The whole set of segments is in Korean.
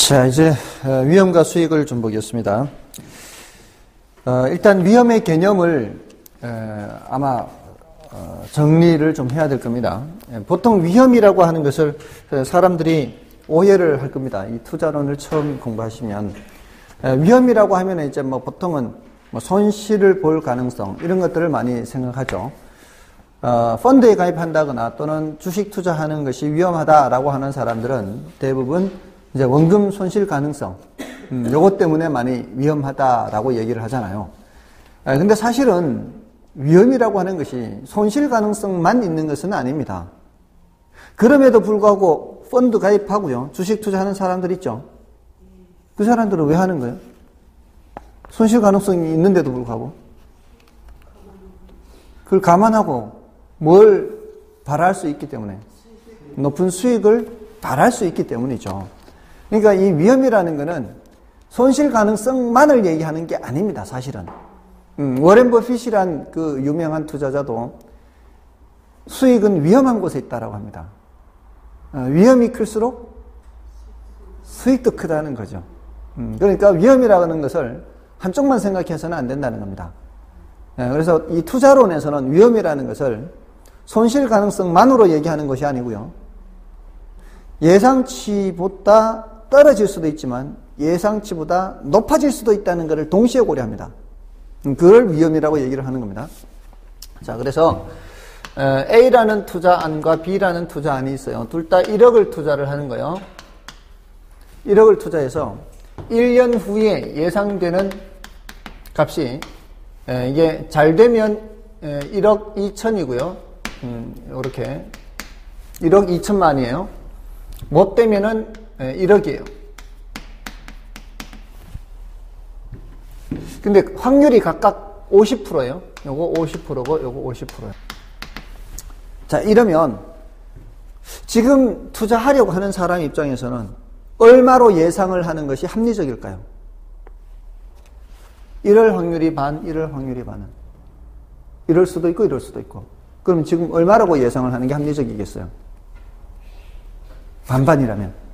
자, 이제 위험과 수익을 좀 보겠습니다. 일단 위험의 개념을 아마 정리를 좀 해야 될 겁니다. 보통 위험이라고 하는 것을 사람들이 오해를 할 겁니다. 이 투자론을 처음 공부하시면 위험이라고 하면 이제 뭐 보통은 뭐 손실을 볼 가능성 이런 것들을 많이 생각하죠. 펀드에 가입한다거나 또는 주식 투자하는 것이 위험하다라고 하는 사람들은 대부분 이제 원금 손실 가능성 요것 때문에 많이 위험하다라고 얘기를 하잖아요. 근데 사실은 위험이라고 하는 것이 손실 가능성만 있는 것은 아닙니다. 그럼에도 불구하고 펀드 가입하고요, 주식 투자하는 사람들 있죠. 그 사람들은 왜 하는 거예요? 손실 가능성이 있는데도 불구하고 그걸 감안하고 뭘 바랄 수 있기 때문에, 높은 수익을 바랄 수 있기 때문이죠. 그러니까 이 위험이라는 거는 손실 가능성만을 얘기하는 게 아닙니다, 사실은. 워렌 버핏이란 그 유명한 투자자도 수익은 위험한 곳에 있다라고 합니다. 위험이 클수록 수익도 크다는 거죠. 그러니까 위험이라는 것을 한쪽만 생각해서는 안 된다는 겁니다. 그래서 이 투자론에서는 위험이라는 것을 손실 가능성만으로 얘기하는 것이 아니고요, 예상치보다 떨어질 수도 있지만 예상치보다 높아질 수도 있다는 것을 동시에 고려합니다. 그걸 위험이라고 얘기를 하는 겁니다. 자, 그래서 A라는 투자안과 B라는 투자안이 있어요. 둘 다 1억을 투자를 하는 거예요. 1억을 투자해서 1년 후에 예상되는 값이 이게 잘 되면 1억 2천이고요. 이렇게 1억 2천만이에요. 못 되면은 1억이에요. 근데 확률이 각각 50%예요. 요거 50%고 요거 50%예요. 자, 이러면 지금 투자하려고 하는 사람 입장에서는 얼마로 예상을 하는 것이 합리적일까요? 이럴 확률이 반, 이럴 확률이 반은. 이럴 수도 있고 이럴 수도 있고. 그럼 지금 얼마라고 예상을 하는 게 합리적이겠어요? 반반이라면.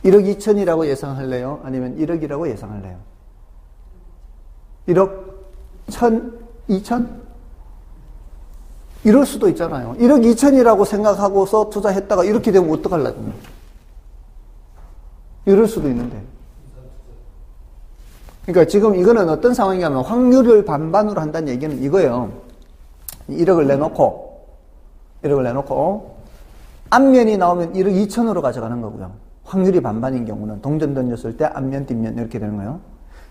1억 2천이라고 예상할래요? 아니면 1억이라고 예상할래요? 1억 1천? 2천? 이럴 수도 있잖아요. 1억 2천이라고 생각하고서 투자했다가 이렇게 되면 어떡하려고? 이럴 수도 있는데. 그러니까 지금 이거는 어떤 상황이냐면 확률을 반반으로 한다는 얘기는 이거예요. 1억을 내놓고 앞면이 나오면 1억 2천으로 가져가는 거고요. 확률이 반반인 경우는 동전 던졌을 때 앞면, 뒷면 이렇게 되는 거예요.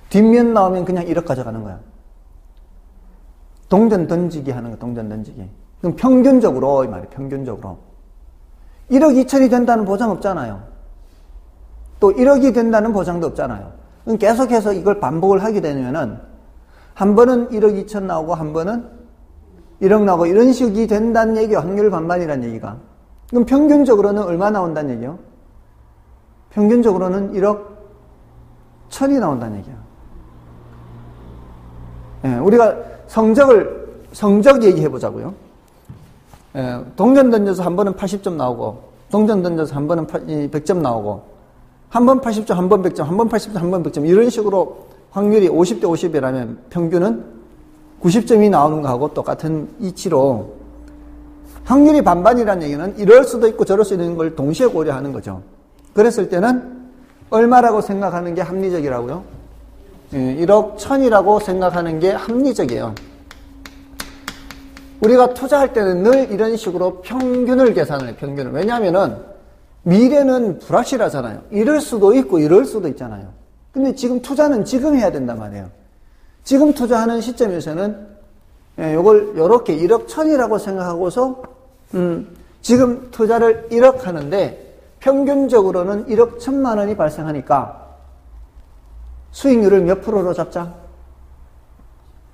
뒷면 나오면 그냥 1억 가져가는 거야. 동전 던지기 하는 거, 동전 던지기. 그럼 평균적으로, 이 말이에요, 평균적으로. 1억 2천이 된다는 보장 없잖아요. 또 1억이 된다는 보장도 없잖아요. 그럼 계속해서 이걸 반복을 하게 되면은, 한 번은 1억 2천 나오고, 한 번은 1억 나오고, 이런 식이 된다는 얘기예요. 확률 반반이라는 얘기가. 그럼 평균적으로는 얼마 나온다는 얘기예요? 평균적으로는 1억 1천이 나온다는 얘기예요. 우리가 성적 얘기해 보자고요. 동전 던져서 한 번은 80점 나오고, 동전 던져서 한 번은 100점 나오고, 한 번 80점, 한 번 100점, 한 번 80점, 한 번 100점, 이런 식으로 확률이 50대 50이라면 평균은 90점이 나오는 거하고 똑같은 이치로 확률이 반반이라는 얘기는 이럴 수도 있고 저럴 수 있는 걸 동시에 고려하는 거죠. 그랬을 때는 얼마라고 생각하는 게 합리적이라고요? 1억 1천이라고 생각하는 게 합리적이에요. 우리가 투자할 때는 늘 이런 식으로 평균을 계산을 해요. 평균을. 왜냐하면은 미래는 불확실하잖아요. 이럴 수도 있고 이럴 수도 있잖아요. 근데 지금 투자는 지금 해야 된단 말이에요. 지금 투자하는 시점에서는 요걸 요렇게 1억 1천이라고 생각하고서 지금 투자를 1억 하는데 평균적으로는 1억 1천만 원이 발생하니까 수익률을 몇 프로로 잡자?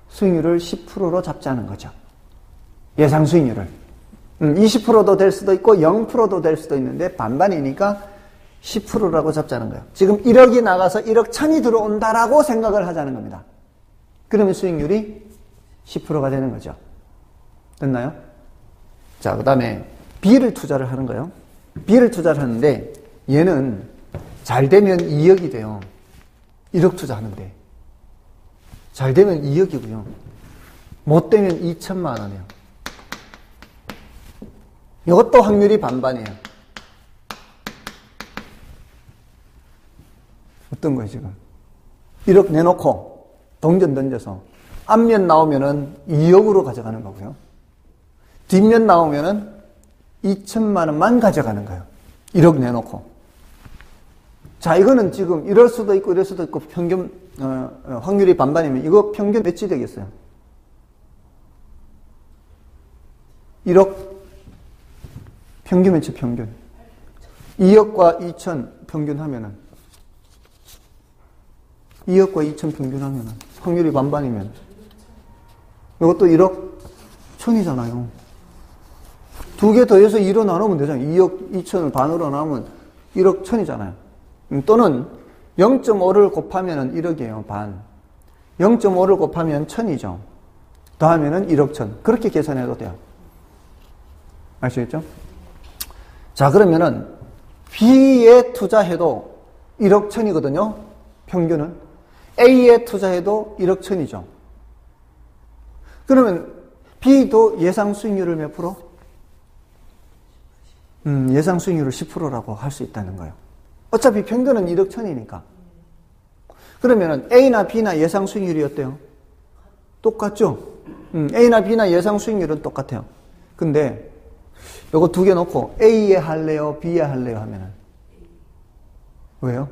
수익률을 10%로 잡자는 거죠. 예상 수익률을. 20%도 될 수도 있고 0%도 될 수도 있는데 반반이니까 10%라고 잡자는 거예요. 지금 1억이 나가서 1억 1천이 들어온다라고 생각을 하자는 겁니다. 그러면 수익률이 10%가 되는 거죠. 됐나요? 자, 그 다음에 B를 투자를 하는 거예요. B를 투자를 하는데 얘는 잘 되면 2억이 돼요. 1억 투자하는데. 잘 되면 2억이고요. 못 되면 2천만 원이에요. 이것도 확률이 반반이에요. 어떤 거예요, 지금? 1억 내놓고 동전 던져서 앞면 나오면은 2억으로 가져가는 거고요. 뒷면 나오면은 2천만 원만 가져가는 거예요. 1억 내놓고. 자, 이거는 지금 이럴 수도 있고 이럴 수도 있고 평균 확률이 반반이면 이거 평균 몇이 되겠어요? 1억 평균 몇이 평균? 2억과 2천 평균하면은 2억과 2천 평균하면은 확률이 반반이면 이것도 1억 1000이잖아요. 두 개 더해서 2로 나누면 되잖아요. 2억 2천을 반으로 나누면 1억 1000이잖아요. 또는 0.5를 곱하면 1억이에요. 반. 0.5를 곱하면 1000이죠. 더하면 1억 1000. 그렇게 계산해도 돼요. 아시겠죠? 자, 그러면은 B에 투자해도 1억 1000이거든요. 평균은. A에 투자해도 1억 1000이죠. 그러면 B도 예상 수익률을 몇 프로? 예상 수익률을 10%라고 할 수 있다는 거예요. 어차피 평균은 1억 1000이니까. 그러면은 A나 B나 예상 수익률이 어때요? 똑같죠? A나 B나 예상 수익률은 똑같아요. 근데 요거 두 개 놓고 A에 할래요? B에 할래요? 하면은 왜요?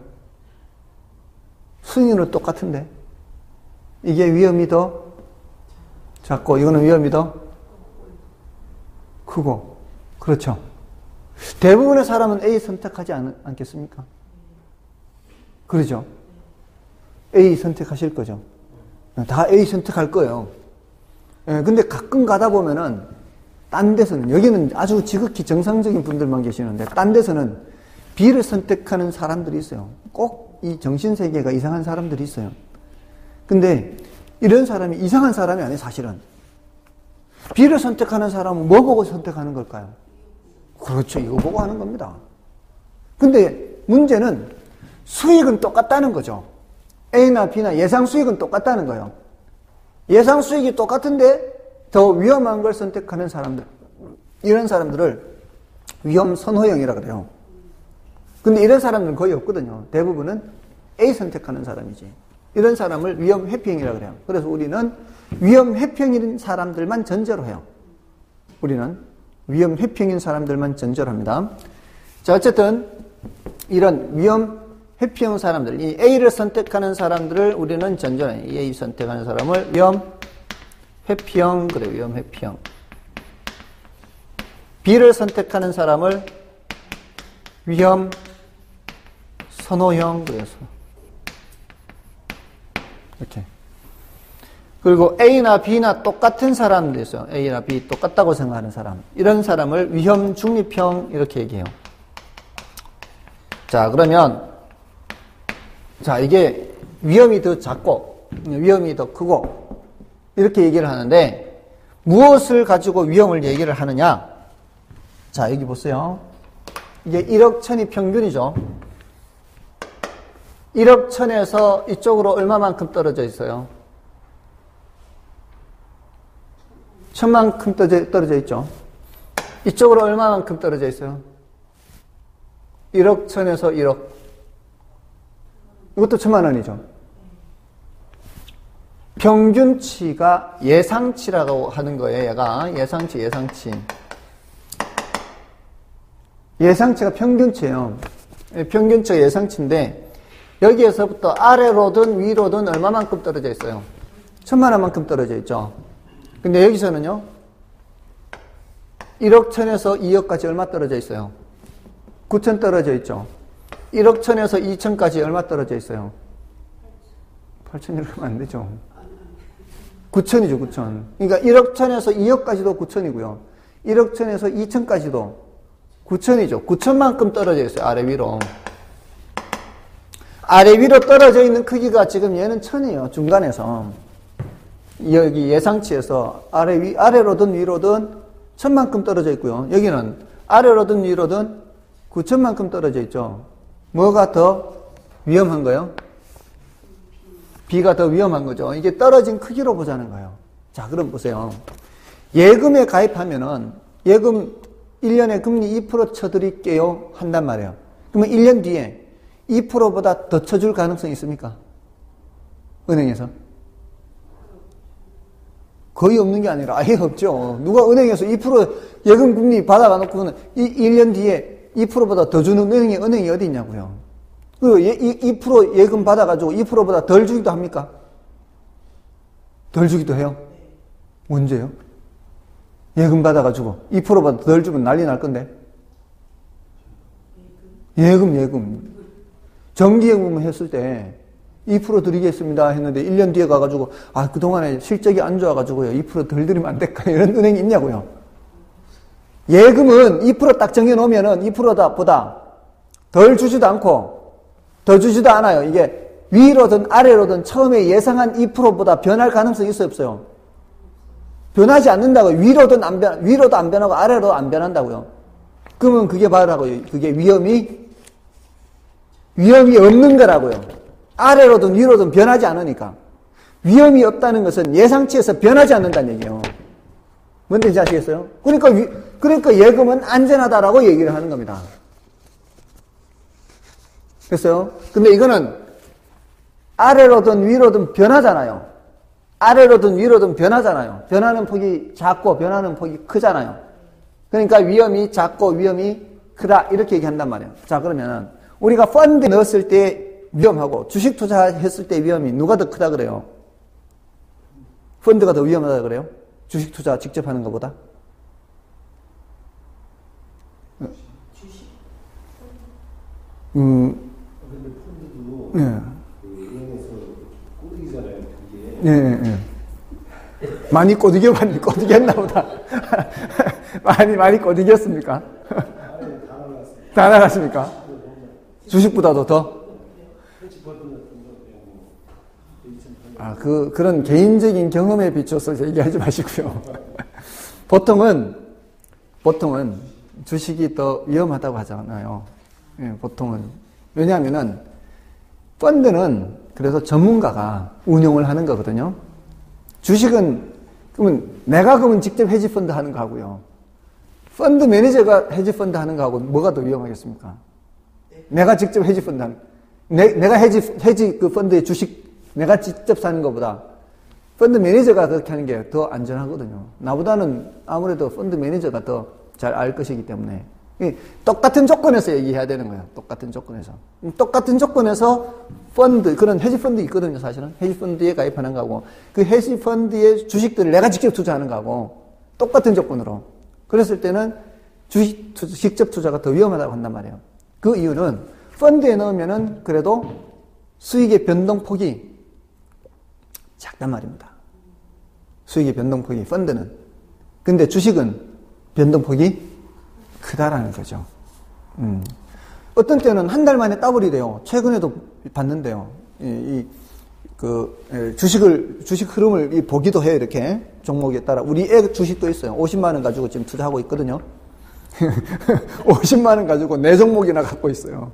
수익률은 똑같은데 이게 위험이 더 작고 이거는 위험이 더 크고. 그렇죠? 대부분의 사람은 A 선택하지 않겠습니까? 그러죠? A 선택하실 거죠? 다 A 선택할 거예요. 근데 가끔 가다 보면은 딴 데서는, 여기는 아주 지극히 정상적인 분들만 계시는데 딴 데서는 B를 선택하는 사람들이 있어요. 꼭 이 정신세계가 이상한 사람들이 있어요. 근데 이런 사람이 이상한 사람이 아니에요, 사실은. B를 선택하는 사람은 뭐 보고 선택하는 걸까요? 그렇죠. 이거 보고 하는 겁니다. 근데 문제는 수익은 똑같다는 거죠. A나 B나 예상 수익은 똑같다는 거예요. 예상 수익이 똑같은데 더 위험한 걸 선택하는 사람들, 이런 사람들을 위험 선호형이라고 그래요. 근데 이런 사람들은 거의 없거든요. 대부분은 A 선택하는 사람이지. 이런 사람을 위험 회피형이라고 그래요. 그래서 우리는 위험 회피형인 사람들만 전제로 해요. 우리는 위험 회피형인 사람들만 전제로 합니다. 자, 어쨌든 이런 위험 회피형 사람들, 이 A를 선택하는 사람들을 우리는 전제로 해요. 이 A 선택하는 사람을 위험 회피형, 그래, 위험 회피형. B를 선택하는 사람을 위험 선호형, 그래서 이렇게. 그리고 A나 B나 똑같은 사람도 있어요. A나 B 똑같다고 생각하는 사람. 이런 사람을 위험 중립형, 이렇게 얘기해요. 자, 그러면, 자, 이게 위험이 더 작고, 위험이 더 크고, 이렇게 얘기를 하는데, 무엇을 가지고 위험을 얘기를 하느냐? 자, 여기 보세요. 이게 1억 1000이 평균이죠. 1억 1000에서 이쪽으로 얼마만큼 떨어져 있어요? 1000만큼 떨어져 있죠. 이쪽으로 얼마만큼 떨어져 있어요? 1억 1000에서 1억. 이것도 1000만 원이죠. 평균치가 예상치라고 하는 거예요. 얘가 예상치. 예상치가 평균치예요. 평균치가 예상치인데 여기에서부터 아래로든 위로든 얼마만큼 떨어져 있어요? 1000만 원만큼 떨어져 있죠. 근데 여기서는요, 1억 1000에서 2억까지 얼마 떨어져 있어요? 9천 떨어져 있죠. 1억 1000에서 2천까지 얼마 떨어져 있어요? 8천 이러면 안 되죠. 9천이죠, 9천. 그러니까 1억 1000에서 2억까지도 9천이고요. 1억 1000에서 2천까지도 9천이죠. 9천만큼 떨어져 있어요, 아래 위로. 아래 위로 떨어져 있는 크기가 지금 얘는 1000이에요, 중간에서. 여기 예상치에서 아래로든 위로든 1000만큼 떨어져 있고요. 여기는 아래로든 위로든 9천만큼 떨어져 있죠. 뭐가 더 위험한 거예요? B가 더 위험한 거죠. 이게 떨어진 크기로 보자는 거예요. 자, 그럼 보세요. 예금에 가입하면은 예금 1년에 금리 2% 쳐드릴게요 한단 말이에요. 그러면 1년 뒤에 2%보다 더 쳐줄 가능성이 있습니까? 은행에서? 거의 없는 게 아니라 아예 없죠. 누가 은행에서 2% 예금 금리 받아가놓고는 1년 뒤에 2%보다 더 주는 은행이 어디 있냐고요. 그리고 2% 예금 받아가지고 2%보다 덜 주기도 합니까? 덜 주기도 해요? 언제요? 예금 받아가지고 2%보다 덜 주면 난리 날 건데. 예금. 정기예금 했을 때 2% 드리겠습니다 했는데 1년 뒤에 가가지고 그동안에 실적이 안 좋아가지고요 2% 덜 드리면 안 될까요? 이런 은행이 있냐고요. 예금은 2% 딱 정해놓으면은 2%보다 덜 주지도 않고 더 주지도 않아요. 이게 위로든 아래로든 처음에 예상한 2%보다 변할 가능성이 있어요, 없어요? 변하지 않는다고요. 위로도 안 변하고 아래로도 안 변한다고요. 그러면 그게 바라고요. 그게 위험이 없는 거라고요. 아래로든 위로든 변하지 않으니까. 위험이 없다는 것은 예상치에서 변하지 않는다는 얘기예요. 뭔 뜻인지 아시겠어요? 그러니까 예금은 안전하다라고 얘기를 하는 겁니다. 됐어요? 근데 이거는 아래로든 위로든 변하잖아요. 아래로든 위로든 변하잖아요. 변하는 폭이 작고 변하는 폭이 크잖아요. 그러니까 위험이 작고 위험이 크다 이렇게 얘기한단 말이에요. 자, 그러면 우리가 펀드에 넣었을 때 위험하고 주식 투자했을 때 위험이 누가 더 크다 그래요? 펀드가 더 위험하다 그래요? 주식 투자 직접 하는 것보다? 예. 예. 많이 꼬드겼나 보다. 많이 꼬드겼습니까? 다 나갔습니까? 주식보다도 더? 그런 개인적인 경험에 비춰서 얘기하지 마시고요. 보통은 주식이 더 위험하다고 하잖아요. 예, 보통은. 왜냐하면은, 펀드는 그래서 전문가가 운용을 하는 거거든요. 주식은, 그러면 직접 헤지펀드 하는 거하고요. 펀드 매니저가 헤지펀드 하는 거하고 뭐가 더 위험하겠습니까? 내가 직접 헤지펀드 하는, 내가 헤지 그 펀드의 주식, 내가 직접 사는 것보다 펀드 매니저가 그렇게 하는 게 더 안전하거든요. 나보다는 아무래도 펀드 매니저가 더 잘 알 것이기 때문에. 똑같은 조건에서 얘기해야 되는 거예요. 똑같은 조건에서 그런 헤지펀드 있거든요, 사실은. 헤지펀드에 가입하는 거하고, 그 헤지펀드의 주식들을 내가 직접 투자하는 거하고, 똑같은 조건으로. 그랬을 때는 직접 투자가 더 위험하다고 한단 말이에요. 그 이유는, 펀드에 넣으면은 그래도 수익의 변동폭이 작단 말입니다. 수익의 변동폭이, 펀드는. 근데 주식은 변동폭이 크다라는 거죠. 어떤 때는 한 달 만에 더블이 돼요. 최근에도 봤는데요. 주식 흐름을 보기도 해요, 이렇게. 종목에 따라. 우리 애 주식도 있어요. 50만원 가지고 지금 투자하고 있거든요. 50만원 가지고 4종목이나 갖고 있어요.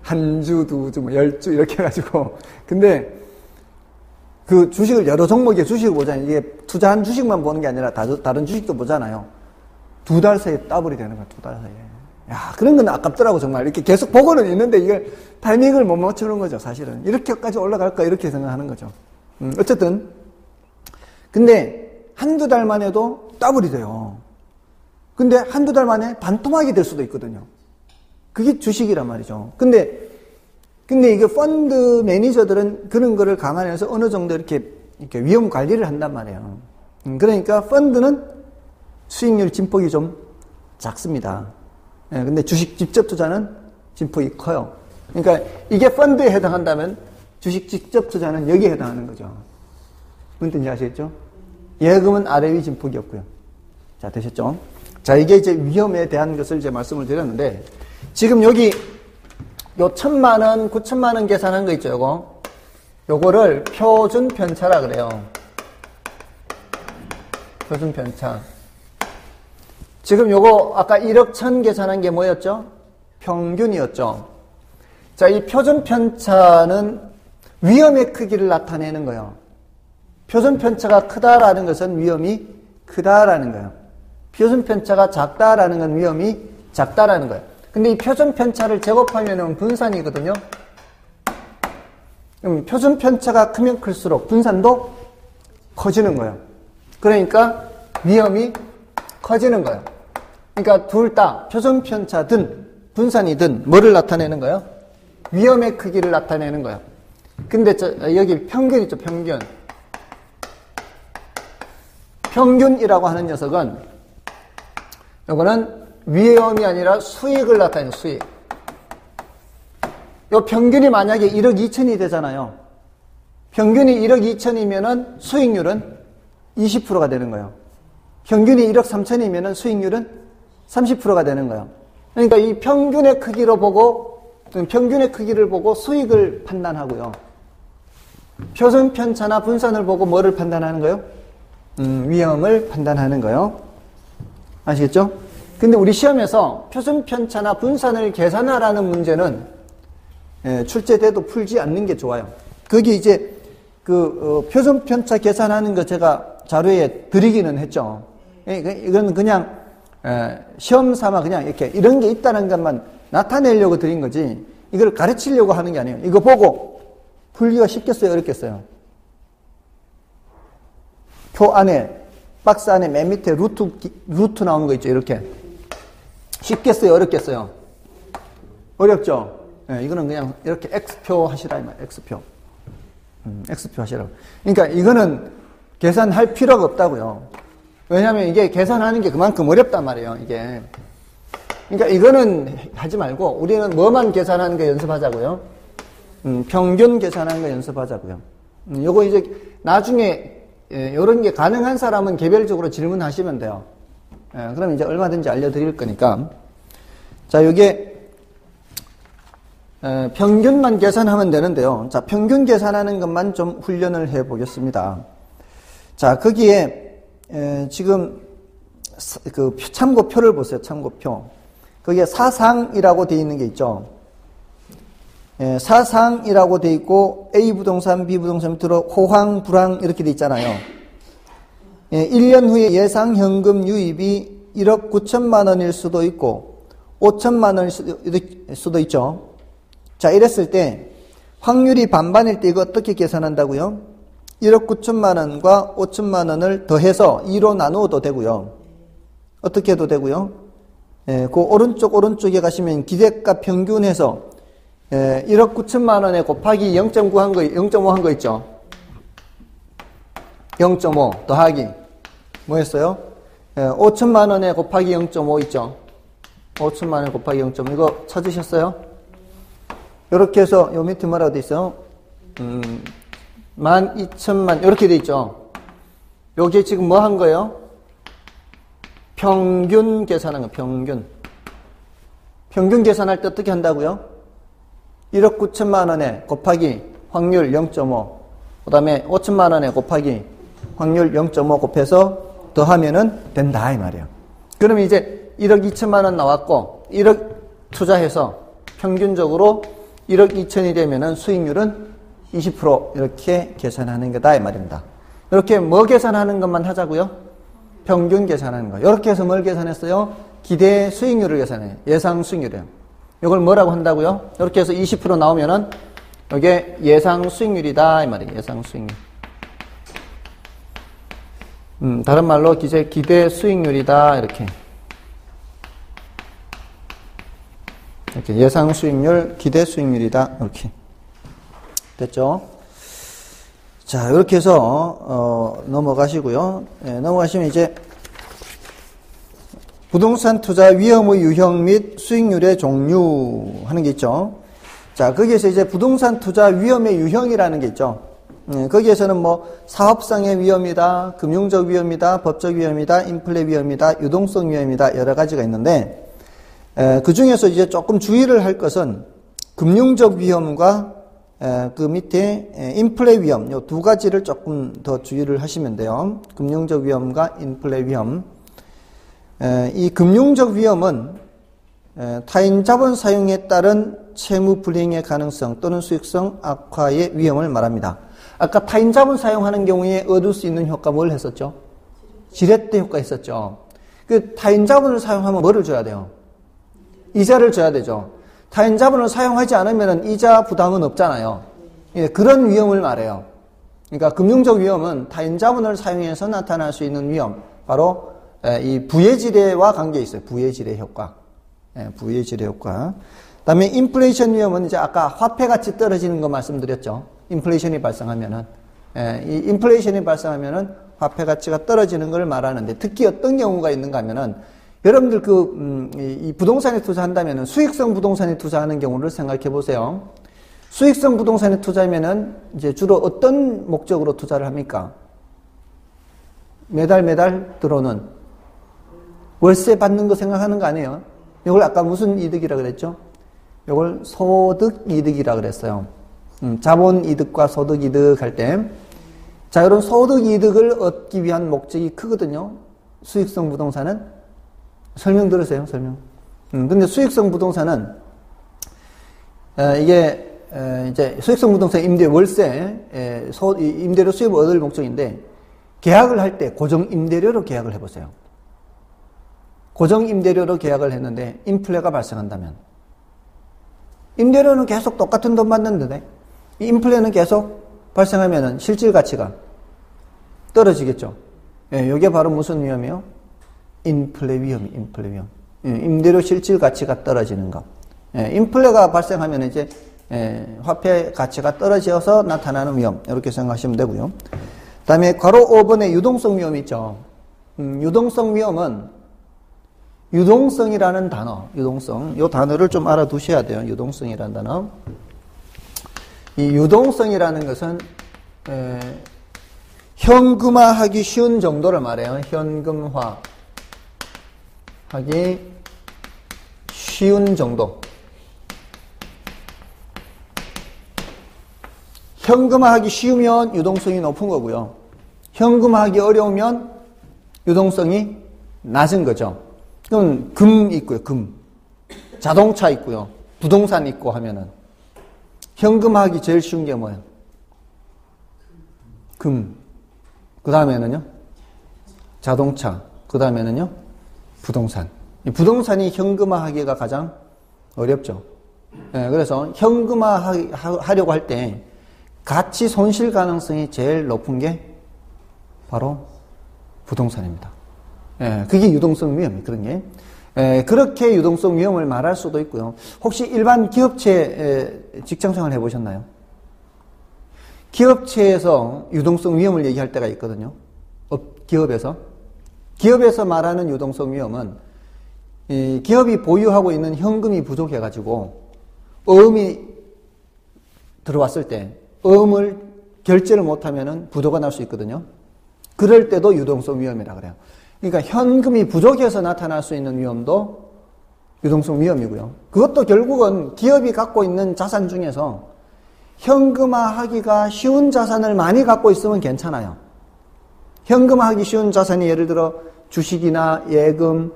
한 주, 2주, 10주 이렇게 해가지고. 근데 그 주식을 여러 종목의 주식을 보잖아요. 이게 투자한 주식만 보는 게 아니라 다른 주식도 보잖아요. 2달 사이에 더블이 되는 거야, 2달 사이에. 야, 그런 건 아깝더라고, 정말. 이렇게 계속 보고는 있는데 이걸 타이밍을 못 맞추는 거죠, 사실은. 이렇게까지 올라갈까, 이렇게 생각하는 거죠. 어쨌든. 근데 한두 달만 해도 더블이 돼요. 근데 한두 달 만에 반토막이 될 수도 있거든요. 그게 주식이란 말이죠. 근데 이게 펀드 매니저들은 그런 거를 감안해서 어느 정도 이렇게 위험 관리를 한단 말이에요. 그러니까 펀드는 수익률 진폭이 좀 작습니다. 예, 근데 주식 직접 투자는 진폭이 커요. 그러니까 이게 펀드에 해당한다면 주식 직접 투자는 여기에 해당하는 거죠. 무슨 뜻인지 아시겠죠? 예금은 아래 위 진폭이 없고요. 자, 되셨죠? 자, 이게 이제 위험에 대한 것을 이제 말씀을 드렸는데, 지금 여기 요 1,000만원, 9,000만원 계산한 거 있죠, 요거를 표준 편차라 그래요. 표준 편차. 지금 요거 아까 1억 1,000 계산한 게 뭐였죠? 평균이었죠. 자, 이 표준 편차는 위험의 크기를 나타내는 거예요. 표준 편차가 크다라는 것은 위험이 크다라는 거예요. 표준 편차가 작다라는 건 위험이 작다라는 거예요. 근데 이 표준 편차를 제곱하면 분산이거든요. 그럼 표준 편차가 크면 클수록 분산도 커지는 거예요. 그러니까 위험이 커지는 거예요. 그러니까 둘 다 표준 편차든 분산이든 뭐를 나타내는 거예요? 위험의 크기를 나타내는 거예요. 근데 여기 평균 있죠, 평균. 평균이라고 하는 녀석은 이거는 위험이 아니라 수익을 나타내는 수익. 이 평균이 만약에 1억 2천이 되잖아요. 평균이 1억 2천이면은 수익률은 20%가 되는 거예요. 평균이 1억 3천이면은 수익률은 30%가 되는 거예요. 그러니까 이 평균의 크기를 보고 수익을 판단하고요. 표준 편차나 분산을 보고 뭐를 판단하는 거예요? 위험을 판단하는 거예요. 아시겠죠? 근데 우리 시험에서 표준 편차나 분산을 계산하라는 문제는 출제돼도 풀지 않는 게 좋아요. 거기 이제 표준 편차 계산하는 거 제가 자료에 드리기는 했죠. 이건 그냥 시험 삼아 그냥 이렇게 이런 게 있다는 것만 나타내려고 드린 거지 이걸 가르치려고 하는 게 아니에요. 이거 보고 풀기가 쉽겠어요? 어렵겠어요? 표 안에 박스 안에 맨 밑에 루트 나오는 거 있죠. 이렇게 쉽겠어요? 어렵겠어요? 어렵죠? 네, 이거는 그냥 이렇게 X표 하시라 이 말이에요. X표. X표 하시라고. 그러니까 이거는 계산할 필요가 없다고요. 왜냐하면 이게 계산하는 게 그만큼 어렵단 말이에요. 이게. 그러니까 이거는 하지 말고 우리는 뭐만 계산하는 거 연습하자고요. 평균 계산하는 거 연습하자고요. 요거 이제 나중에 이런 게 가능한 사람은 개별적으로 질문하시면 돼요. 그럼 이제 얼마든지 알려드릴 거니까. 자, 요게 평균만 계산하면 되는데요. 자, 평균 계산하는 것만 좀 훈련을 해 보겠습니다. 자, 거기에 지금 그 참고표를 보세요. 참고표. 거기에 사상이라고 되어 있는 게 있죠. 사상이라고 되어 있고 A 부동산, B 부동산 밑으로 호황, 불황 이렇게 되어 있잖아요. 1년 후에 예상 현금 유입이 1억 9천만 원일 수도 있고 5천만 원일 수도 있죠. 자, 이랬을 때 확률이 반반일 때 이거 어떻게 계산한다고요? 1억 9천만 원과 5천만 원을 더해서 2로 나누어도 되고요. 어떻게 해도 되고요. 그 오른쪽에 가시면 기대값 평균해서 1억 9천만 원에 곱하기 0.9 한 거, 0.5 한 거 있죠. 0.5 더하기 뭐였어요? 5천만 원에 곱하기 0.5 있죠. 5천만 원에 곱하기 0.5 이거 찾으셨어요? 이렇게 해서 요 밑에 뭐라고 돼 있어요? 12,000만 이렇게 돼 있죠. 요게 지금 뭐 한 거예요? 평균 계산한 거. 평균 계산할 때 어떻게 한다고요? 1억 9천만 원에 곱하기 확률 0.5 그 다음에 5천만 원에 곱하기 확률 0.5 곱해서 더하면은 된다 이 말이에요. 그러면 이제 1억 2천만 원 나왔고 1억 투자해서 평균적으로 1억 2천이 되면은 수익률은 20% 이렇게 계산하는 거다 이 말입니다. 이렇게 뭐 계산하는 것만 하자고요? 평균 계산하는 거. 이렇게 해서 뭘 계산했어요? 기대 수익률을 계산해요. 예상 수익률이에요. 이걸 뭐라고 한다고요? 이렇게 해서 20% 나오면은 이게 예상 수익률이다 이 말이에요. 예상 수익률. 다른 말로 기대 수익률이다 이렇게. 이렇게 예상 수익률, 기대 수익률이다 이렇게. 됐죠? 자, 이렇게 해서 넘어가시고요. 넘어가시면 이제 부동산 투자 위험의 유형 및 수익률의 종류 하는 게 있죠. 자, 거기에서 이제 부동산 투자 위험의 유형이라는 게 있죠. 거기에서는 뭐 사업상의 위험이다, 금융적 위험이다, 법적 위험이다, 인플레 위험이다, 유동성 위험이다 여러 가지가 있는데 그 중에서 이제 조금 주의를 할 것은 금융적 위험과 그 밑에 인플레 위험 요 두 가지를 조금 더 주의를 하시면 돼요. 금융적 위험과 인플레 위험. 이 금융적 위험은 타인 자본 사용에 따른 채무 불이행의 가능성 또는 수익성 악화의 위험을 말합니다. 아까 타인 자본 사용하는 경우에 얻을 수 있는 효과 뭘 했었죠? 지렛대 효과 했었죠. 그 타인 자본을 사용하면 뭐를 줘야 돼요? 이자를 줘야 되죠. 타인 자본을 사용하지 않으면 이자 부담은 없잖아요. 예, 그런 위험을 말해요. 그러니까 금융적 위험은 타인 자본을 사용해서 나타날 수 있는 위험, 바로 이 부의지례와 관계 있어요. 부의지례 효과. 부의지례 효과. 그다음에 인플레이션 위험은 이제 아까 화폐 가치 떨어지는 거 말씀드렸죠. 인플레이션이 발생하면은 이 인플레이션이 발생하면은 화폐 가치가 떨어지는 걸 말하는데, 특히 어떤 경우가 있는가 하면은 여러분들 이 부동산에 투자한다면은 수익성 부동산에 투자하는 경우를 생각해 보세요. 수익성 부동산에 투자하면은 이제 주로 어떤 목적으로 투자를 합니까? 매달 들어오는 월세 받는 거 생각하는 거 아니에요? 이걸 아까 무슨 이득이라 그랬죠? 이걸 소득 이득이라 그랬어요. 자본 이득과 소득 이득 할 때, 자, 이런 소득 이득을 얻기 위한 목적이 크거든요. 수익성 부동산은 설명 들으세요, 설명. 근데 수익성 부동산은 이게 이제 수익성 부동산 임대 월세 임대료 수입을 얻을 목적인데, 계약을 할 때 고정 임대료로 계약을 해보세요. 고정 임대료로 계약을 했는데 인플레가 발생한다면, 임대료는 계속 똑같은 돈 받는데 이 인플레는 계속 발생하면은 실질 가치가 떨어지겠죠. 예, 이게 바로 무슨 위험이에요? 인플레 위험. 예, 임대료 실질 가치가 떨어지는 거. 예, 인플레가 발생하면 이제 화폐 가치가 떨어져서 나타나는 위험, 이렇게 생각하시면 되고요. 그다음에 괄호 5번에 유동성 위험이 있죠. 유동성 위험은 유동성이라는 단어, 유동성, 이 단어를 좀 알아두셔야 돼요. 유동성이라는 단어. 이 유동성이라는 것은 현금화하기 쉬운 정도를 말해요. 현금화하기 쉬운 정도. 현금화하기 쉬우면 유동성이 높은 거고요. 현금화하기 어려우면 유동성이 낮은 거죠. 그럼 금 있고요, 금. 자동차 있고요, 부동산 있고 하면은 현금화하기 제일 쉬운 게 뭐예요? 금. 그 다음에는요? 자동차. 그 다음에는요? 부동산. 이 부동산이 현금화하기가 가장 어렵죠. 네, 그래서 현금화하려고 할 때 가치 손실 가능성이 제일 높은 게 바로 부동산입니다. 예, 그게 유동성 위험이에요, 그런 게. 그렇게 유동성 위험을 말할 수도 있고요. 혹시 일반 기업체 직장 생활 해보셨나요? 기업체에서 유동성 위험을 얘기할 때가 있거든요. 기업에서 말하는 유동성 위험은 이 기업이 보유하고 있는 현금이 부족해가지고 어음이 들어왔을 때 어음을 결제를 못하면 부도가 날 수 있거든요. 그럴 때도 유동성 위험이라 그래요. 그러니까 현금이 부족해서 나타날 수 있는 위험도 유동성 위험이고요. 그것도 결국은 기업이 갖고 있는 자산 중에서 현금화하기가 쉬운 자산을 많이 갖고 있으면 괜찮아요. 현금화하기 쉬운 자산이 예를 들어 주식이나 예금,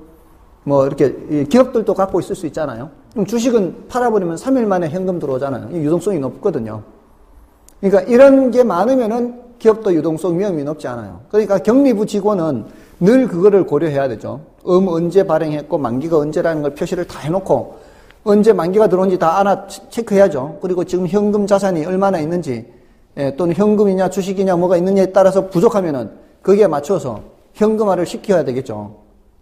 뭐 이렇게 기업들도 갖고 있을 수 있잖아요. 그럼 주식은 팔아버리면 3일 만에 현금 들어오잖아요. 유동성이 높거든요. 그러니까 이런 게 많으면은 기업도 유동성 위험이 높지 않아요. 그러니까 경리부 직원은 늘 그거를 고려해야 되죠. 언제 발행했고 만기가 언제라는 걸 표시를 다 해놓고 언제 만기가 들어온지 다 알아 체크해야죠. 그리고 지금 현금 자산이 얼마나 있는지, 또는 현금이냐 주식이냐 뭐가 있느냐에 따라서 부족하면은 거기에 맞춰서 현금화를 시켜야 되겠죠.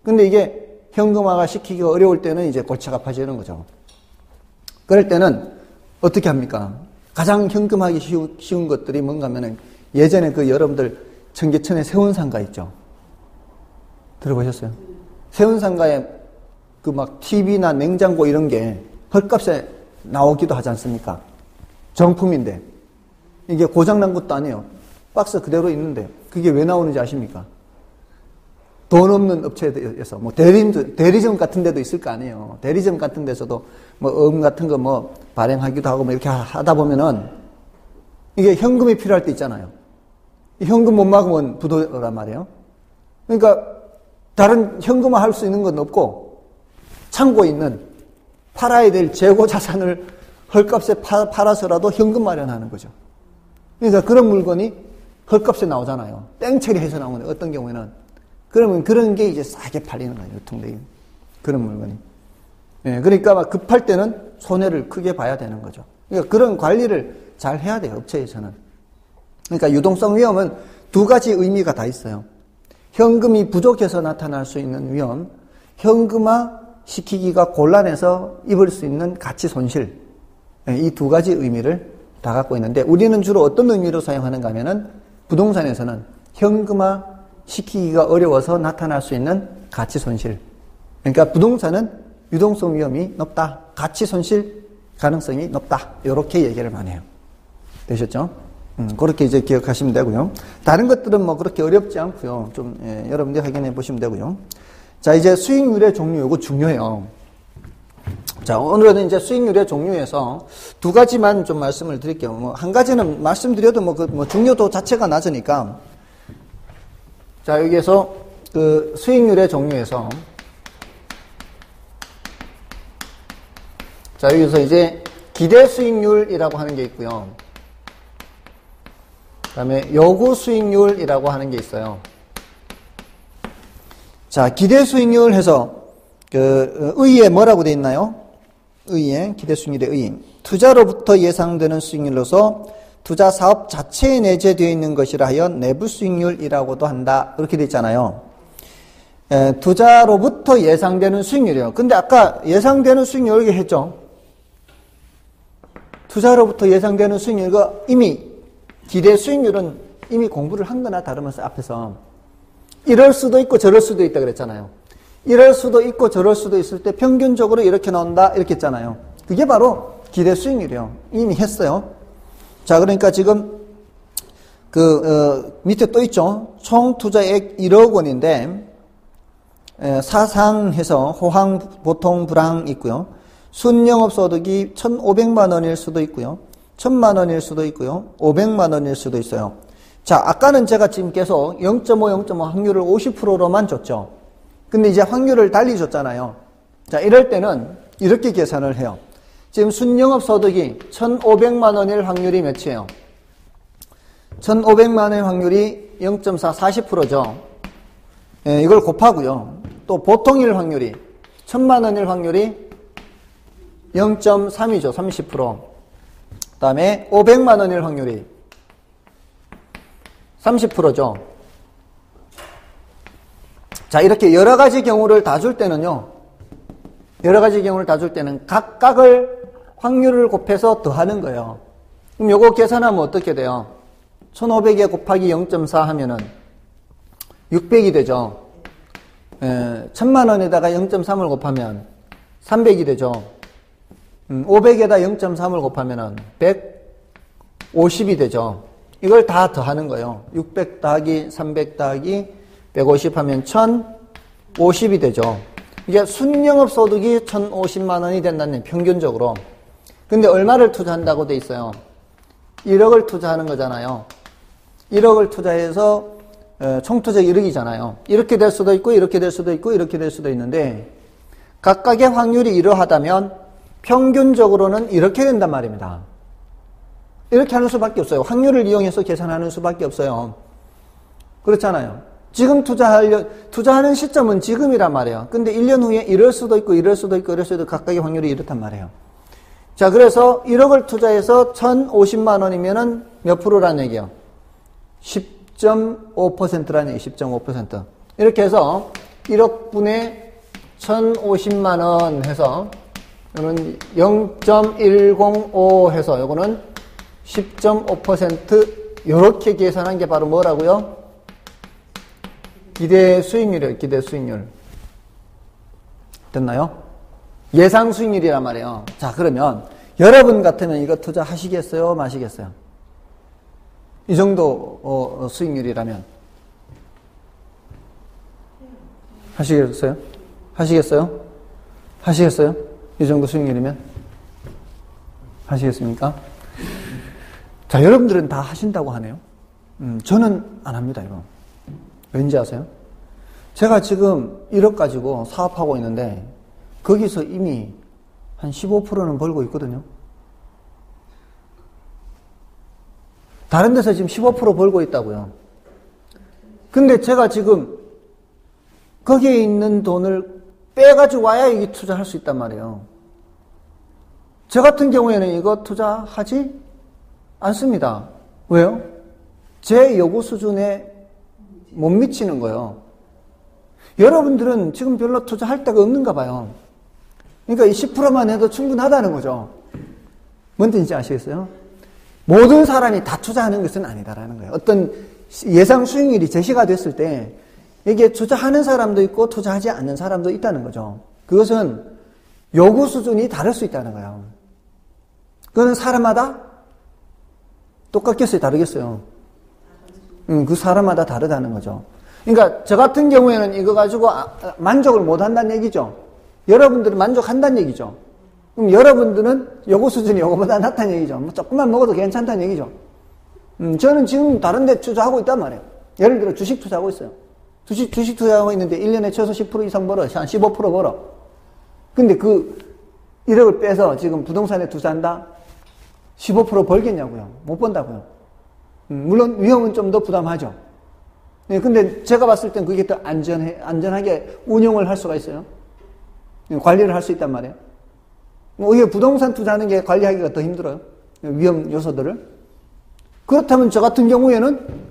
근데 이게 현금화가 시키기가 어려울 때는 이제 골치가 아파지는 거죠. 그럴 때는 어떻게 합니까? 가장 현금화하기 쉬운 것들이 뭔가 하면은 예전에 그 여러분들 청계천에 세운상가 있죠. 들어보셨어요? 세운상가에 그 막 TV나 냉장고 이런 게 헐값에 나오기도 하지 않습니까? 정품인데 이게 고장난 것도 아니에요. 박스 그대로 있는데 그게 왜 나오는지 아십니까? 돈 없는 업체에서 뭐 대리점 같은 데도 있을 거 아니에요. 대리점 같은 데서도 뭐 같은 거 뭐 발행하기도 하고 뭐 이렇게 하다 보면은 이게 현금이 필요할 때 있잖아요. 현금 못 막으면 부도란 말이에요. 그러니까 다른 현금화 할 수 있는 건 없고 창고에 있는 팔아야 될 재고 자산을 헐값에 팔아서라도 현금 마련하는 거죠. 그러니까 그런 물건이 헐값에 나오잖아요. 땡처리해서 나오는 어떤 경우에는. 그러면 그런 게 이제 싸게 팔리는 거예요. 유통되는 그런 물건이. 예, 그러니까 막 급할 때는 손해를 크게 봐야 되는 거죠. 그러니까 그런 관리를 잘 해야 돼요. 업체에서는. 그러니까 유동성 위험은 두 가지 의미가 다 있어요. 현금이 부족해서 나타날 수 있는 위험, 현금화 시키기가 곤란해서 입을 수 있는 가치 손실. 이 두 가지 의미를 다 갖고 있는데 우리는 주로 어떤 의미로 사용하는가 하면은 부동산에서는 현금화 시키기가 어려워서 나타날 수 있는 가치 손실. 그러니까 부동산은 유동성 위험이 높다. 가치 손실 가능성이 높다. 이렇게 얘기를 많이 해요. 되셨죠? 그렇게 이제 기억하시면 되고요. 다른 것들은 뭐 그렇게 어렵지 않고요. 좀 여러분들이 확인해 보시면 되고요. 자, 이제 수익률의 종류, 이거 중요해요. 자, 오늘은 이제 수익률의 종류에서 두 가지만 좀 말씀을 드릴게요. 뭐 한 가지는 말씀드려도 뭐 중요도 자체가 낮으니까. 자, 여기에서 그 수익률의 종류에서 자, 여기서 이제 기대 수익률이라고 하는 게 있고요. 그 다음에 요구 수익률이라고 하는 게 있어요. 자, 기대 수익률 해서 의의에 뭐라고 돼 있나요? 의의 기대 수익률의 의. 투자로부터 예상되는 수익률로서 투자 사업 자체에 내재되어 있는 것이라 하여 내부 수익률이라고도 한다. 이렇게 돼 있잖아요. 투자로부터 예상되는 수익률이요. 근데 아까 예상되는 수익률 이렇게 했죠. 투자로부터 예상되는 수익률과 이미 기대 수익률은 이미 공부를 한 거나 다름없어요. 앞에서 이럴 수도 있고 저럴 수도 있다 그랬잖아요. 이럴 수도 있고 저럴 수도 있을 때 평균적으로 이렇게 나온다 이렇게 했잖아요. 그게 바로 기대 수익률이에요. 이미 했어요. 자, 그러니까 지금 밑에 또 있죠. 총 투자액 1억 원인데 사상해서 호황, 보통, 불황 있고요. 순영업 소득이 1,500만 원일 수도 있고요. 1,000만 원일 수도 있고요. 500만 원일 수도 있어요. 자, 아까는 제가 지금 계속 0.5 확률을 50%로만 줬죠. 근데 이제 확률을 달리 줬잖아요. 자, 이럴 때는 이렇게 계산을 해요. 지금 순영업 소득이 1,500만 원일 확률이 몇이에요? 1,500만 원의 확률이 0.4, 40%죠. 예, 이걸 곱하고요. 또 보통일 확률이 1,000만 원일 확률이 0.3이죠. 30%. 그 다음에 500만 원일 확률이 30%죠. 자, 이렇게 여러 가지 경우를 다 줄 때는요. 여러 가지 경우를 다 줄 때는 각각을 확률을 곱해서 더하는 거예요. 그럼 요거 계산하면 어떻게 돼요? 1,500에 곱하기 0.4 하면은 600이 되죠. 1,000만 원에다가 0.3을 곱하면 300이 되죠. 500에다 0.3을 곱하면 150이 되죠. 이걸 다 더하는 거예요. 600 더하기 300 더하기 150 하면 1,050이 되죠. 이게 순영업 소득이 1,050만 원이 된다는 평균적으로. 근데 얼마를 투자한다고 돼 있어요? 1억을 투자하는 거잖아요. 1억을 투자해서 총 투자 1억이잖아요. 이렇게 될 수도 있고 이렇게 될 수도 있고 이렇게 될 수도 있는데 각각의 확률이 이러하다면 평균적으로는 이렇게 된단 말입니다. 이렇게 하는 수밖에 없어요. 확률을 이용해서 계산하는 수밖에 없어요. 그렇잖아요. 지금 투자하는 시점은 지금이란 말이에요. 근데 1년 후에 이럴 수도 있고 이럴 수도 있고 이럴 수도 있고 각각의 확률이 이렇단 말이에요. 자, 그래서 1억을 투자해서 1,050만 원이면은 몇 프로라는 얘기예요? 10.5%라는 얘기예요. 10.5%. 이렇게 해서 1억 분의 1,050만 원 해서 이거는 0.105 해서 이거는 10.5% 이렇게 계산한 게 바로 뭐라고요? 기대 수익률이에요. 기대 수익률. 됐나요? 예상 수익률이란 말이에요. 자, 그러면 여러분 같으면 이거 투자하시겠어요? 마시겠어요? 이 정도 수익률이라면 하시겠어요? 하시겠어요? 하시겠어요? 이 정도 수익률이면 하시겠습니까? 자, 여러분들은 다 하신다고 하네요. 저는 안 합니다, 이거. 왠지 아세요? 제가 지금 1억 가지고 사업하고 있는데 거기서 이미 한 15%는 벌고 있거든요. 다른 데서 지금 15% 벌고 있다고요. 근데 제가 지금 거기에 있는 돈을 빼가지고 와야 여기 투자할 수 있단 말이에요. 저 같은 경우에는 이거 투자하지 않습니다. 왜요? 제 요구 수준에 못 미치는 거예요. 여러분들은 지금 별로 투자할 데가 없는가 봐요. 그러니까 이 10%만 해도 충분하다는 거죠. 뭔 뜻인지 아시겠어요? 모든 사람이 다 투자하는 것은 아니다라는 거예요. 어떤 예상 수익률이 제시가 됐을 때 이게 투자하는 사람도 있고 투자하지 않는 사람도 있다는 거죠. 그것은 요구 수준이 다를 수 있다는 거예요. 그거는 사람마다 똑같겠어요? 다르겠어요? 그 사람마다 다르다는 거죠. 그러니까 저 같은 경우에는 이거 가지고 만족을 못 한다는 얘기죠. 여러분들은 만족한다는 얘기죠. 그럼 여러분들은 요구 수준이 요거보다 낮다는 얘기죠. 뭐 조금만 먹어도 괜찮다는 얘기죠. 저는 지금 다른 데 투자하고 있단 말이에요. 예를 들어 주식 투자하고 있어요. 주식 투자하고 있는데 1년에 최소 10% 이상 벌어. 한 15% 벌어. 근데 그 1억을 빼서 지금 부동산에 투자한다? 15% 벌겠냐고요. 못 번다고요. 물론 위험은 좀 더 부담하죠. 네, 근데 제가 봤을 땐 그게 더 안전하게 운용을 할 수가 있어요. 관리를 할 수 있단 말이에요. 오히려 부동산 투자하는 게 관리하기가 더 힘들어요. 위험 요소들을. 그렇다면 저 같은 경우에는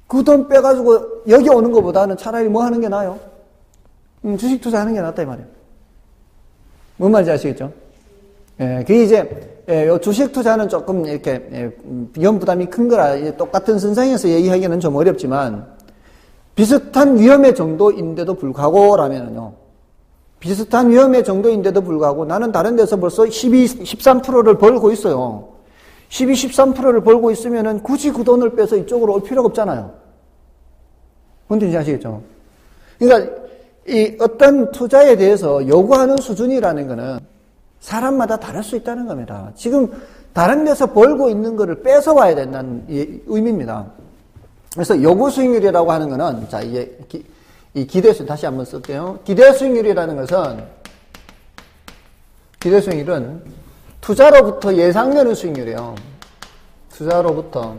그 돈 빼가지고 여기 오는 것보다는 차라리 뭐 하는 게 나아요? 주식 투자하는 게 낫다 이 말이에요. 뭔 말인지 아시겠죠? 예, 그게 이제 요 주식 투자는 조금 이렇게 위험 부담이 큰 거라 똑같은 선상에서 얘기하기는 좀 어렵지만 비슷한 위험의 정도인데도 불구하고라면은요. 비슷한 위험의 정도인데도 불구하고 나는 다른 데서 벌써 13%를 벌고 있어요. 13%를 벌고 있으면은 굳이 그 돈을 빼서 이쪽으로 올 필요가 없잖아요. 뭔지 아시겠죠? 그러니까 이 어떤 투자에 대해서 요구하는 수준이라는 거는 사람마다 다를 수 있다는 겁니다. 지금 다른 데서 벌고 있는 거를 뺏어와야 된다는 의미입니다. 그래서 요구 수익률이라고 하는 거는 자 이게 이 기대 수익률 다시 한번 쓸게요. 기대 수익률이라는 것은 기대 수익률은 투자로부터 예상되는 수익률이에요. 투자로부터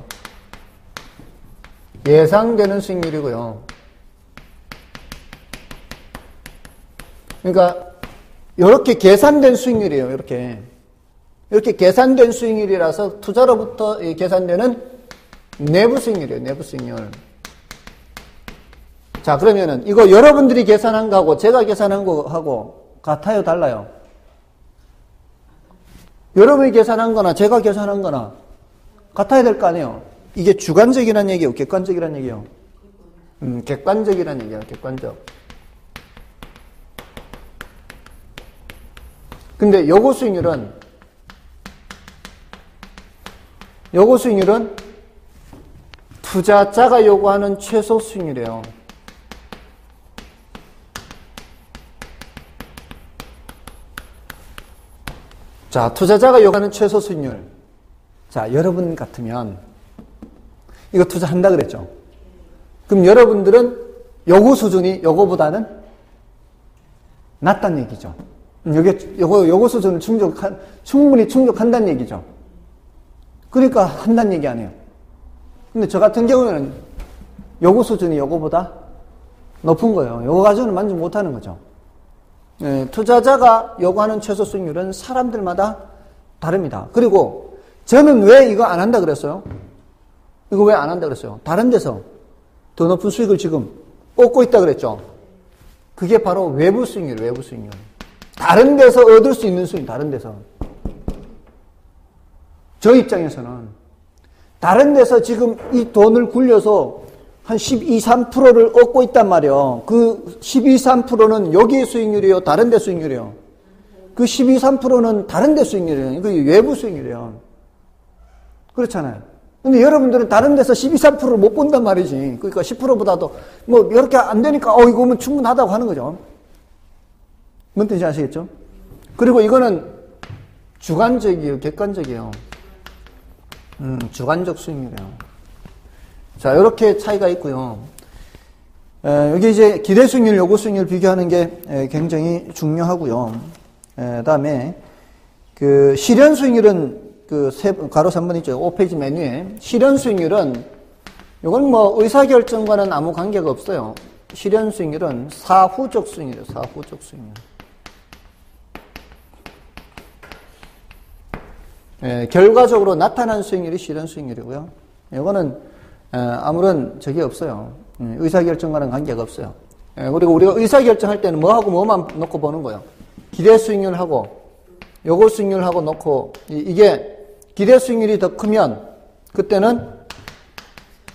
예상되는 수익률이고요. 그러니까 이렇게 계산된 수익률이에요. 이렇게 계산된 수익률이라서 투자로부터 계산되는 내부 수익률이에요. 내부 수익률. 자, 그러면은 이거 여러분들이 계산한 거하고 제가 계산한 거하고 같아요, 달라요? 여러분이 계산한 거나 제가 계산한 거나 같아야 될 거 아니에요? 이게 주관적이라는 얘기예요? 객관적이라는 얘기예요? 객관적이라는 얘기예요. 객관적. 근데 요구 수익률은 투자자가 요구하는 최소 수익률이에요. 자, 투자자가 요구하는 최소 수익률. 자, 여러분 같으면 이거 투자한다 그랬죠? 그럼 여러분들은 요구 수준이 요거보다는 낮다는 얘기죠. 요거 수준을 충분히 충족한다는 얘기죠. 그러니까 한다는 얘기 아니에요. 근데 저 같은 경우에는 요구 수준이 요거보다 높은 거예요. 요거 가지고는 만족 못 하는 거죠. 네, 투자자가 요구하는 최소 수익률은 사람들마다 다릅니다. 그리고 저는 왜 이거 안 한다 그랬어요? 이거 왜 안 한다 그랬어요? 다른 데서 더 높은 수익을 지금 얻고 있다 그랬죠? 그게 바로 외부 수익률, 외부 수익률. 다른 데서 얻을 수 있는 수익, 다른 데서. 저 입장에서는 다른 데서 지금 이 돈을 굴려서 한 12, 3%를 얻고 있단 말이에요. 그 12, 3%는 여기의 수익률이에요? 다른 데 수익률이에요? 그 12, 3%는 다른 데 수익률이에요. 그 외부 수익률이에요. 그렇잖아요. 근데 여러분들은 다른 데서 12, 3%를 못 본단 말이지. 그러니까 10%보다도 뭐 이렇게 안 되니까 이거면 충분하다고 하는 거죠. 뭔 뜻인지 아시겠죠? 그리고 이거는 주관적이에요, 객관적이에요. 주관적 수익률이에요. 자, 이렇게 차이가 있고요. 여기 이제 기대 수익률, 요구 수익률 비교하는 게 굉장히 중요하고요. 그다음에 그 실현 수익률은 가로 3번 있죠. 5페이지 메뉴에 실현 수익률은 이건 뭐 의사결정과는 아무 관계가 없어요. 실현 수익률은 사후적 수익률이에요. 사후적 수익률. 결과적으로 나타난 수익률이 실현 수익률이고요. 이거는 아무런 적이 없어요. 의사결정과는 관계가 없어요. 그리고 우리가 의사결정할 때는 뭐하고 뭐만 놓고 보는 거예요. 기대 수익률하고 요거 수익률하고 놓고 이게 기대 수익률이 더 크면 그때는